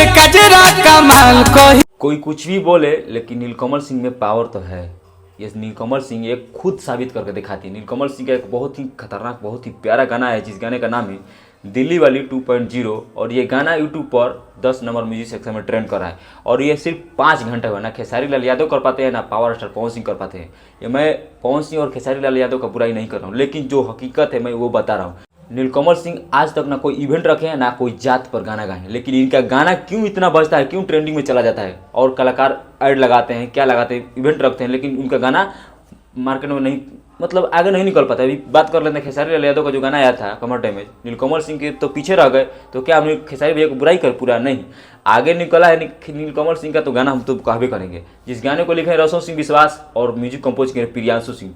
के कजरा कमाल कोई कुछ भी बोले लेकिन नीलकमल सिंह में पावर तो है। ये नीलकमल सिंह एक खुद साबित करके दिखाती है। नीलकमल सिंह का एक बहुत ही खतरनाक बहुत ही प्यारा गाना है जिस गाने का नाम है दिल्ली वाली 2.0 और ये गाना यूट्यूब पर 10 नंबर म्यूजिक सेक्शन में ट्रेंड कर रहा है और ये सिर्फ 5 घंटे हुआ। ना खेसारी लाल यादव कर पाते हैं ना पावर स्टार पवन सिंह कर पाते हैं। ये मैं पवन सिंह और खेसारी लाल यादव का बुराई नहीं कर रहा हूँ लेकिन जो हकीकत है मैं वो बता रहा हूँ। नीलकमल सिंह आज तक ना कोई इवेंट रखे हैं ना कोई जात पर गाना गाए हैं लेकिन इनका गाना क्यों इतना बजता है, क्यों ट्रेंडिंग में चला जाता है और कलाकार ऐड लगाते हैं क्या लगाते हैं इवेंट रखते हैं लेकिन उनका गाना मार्केट में नहीं मतलब आगे नहीं निकल पाता। अभी बात कर लेते हैं खेसारी लाल यादव का जो गाना आया था कमर डैमेज, नीलकमल सिंह के तो पीछे रह गए तो क्या हम खेसारी भैया को बुराई कर पूरा नहीं आगे निकला है नीलकमल सिंह का तो गाना हम तो कहबे करेंगे। जिस गाने को लिखे हैं रसों सिंह विश्वास और म्यूजिक कंपोज किए प्रियांशु सिंह।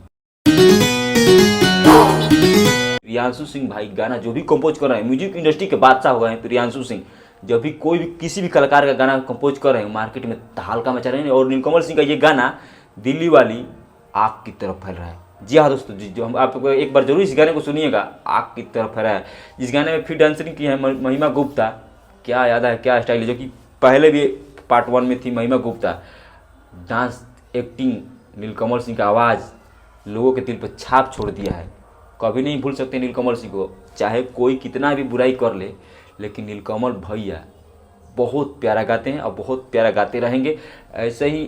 प्रियांशु सिंह भाई गाना जो भी कंपोज कर रहे हैं म्यूजिक इंडस्ट्री के बादशाह हो गए हैं प्रियांशु सिंह। जब भी कोई भी किसी भी कलाकार का गाना कंपोज कर रहे हैं मार्केट में तहलका मचा रहे हैं और नीलकमल सिंह का ये गाना दिल्ली वाली आग की तरफ फैल रहा है। जी हाँ दोस्तों, जो हम आपको एक बार जरूर इस गाने को सुनिएगा, आग की तरफ फैला है। जिस गाने में फिर डांसिंग की है महिमा गुप्ता, क्या याद है क्या स्टाइल है, जो कि पहले भी पार्ट 1 में थी महिमा गुप्ता। डांस एक्टिंग नीलकमल सिंह का आवाज़ लोगों के दिल पर छाप छोड़ दिया है। कभी नहीं भूल सकते नीलकमल सिंह को, चाहे कोई कितना भी बुराई कर ले लेकिन नीलकमल भैया बहुत प्यारा गाते हैं और बहुत प्यारा गाते रहेंगे। ऐसे ही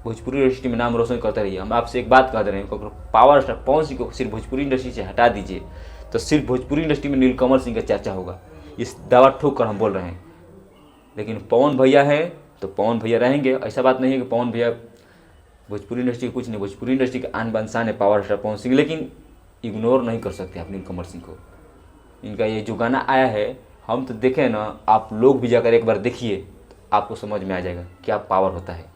भोजपुरी इंडस्ट्री में नाम रोशन करते रहिए। हम आपसे एक बात कह दे रहे हैं, अगर पावर स्टार पवन सिंह को सिर्फ भोजपुरी इंडस्ट्री से हटा दीजिए तो सिर्फ भोजपुरी इंडस्ट्री में नीलकमल सिंह का चर्चा होगा। इस दावा ठोक कर हम बोल रहे हैं। लेकिन पवन भैया है तो पवन भैया रहेंगे। ऐसा बात नहीं है कि पवन भैया भोजपुरी इंडस्ट्री कुछ नहीं, भोजपुरी इंडस्ट्री के आन बान शान है पावर स्टार पवन सिंह, लेकिन इग्नोर नहीं कर सकते आप नीलकमल सिंह को। इनका ये जो गाना आया है हम तो देखें ना, आप लोग भी जाकर एक बार देखिए, आपको समझ में आ जाएगा क्या पावर होता है।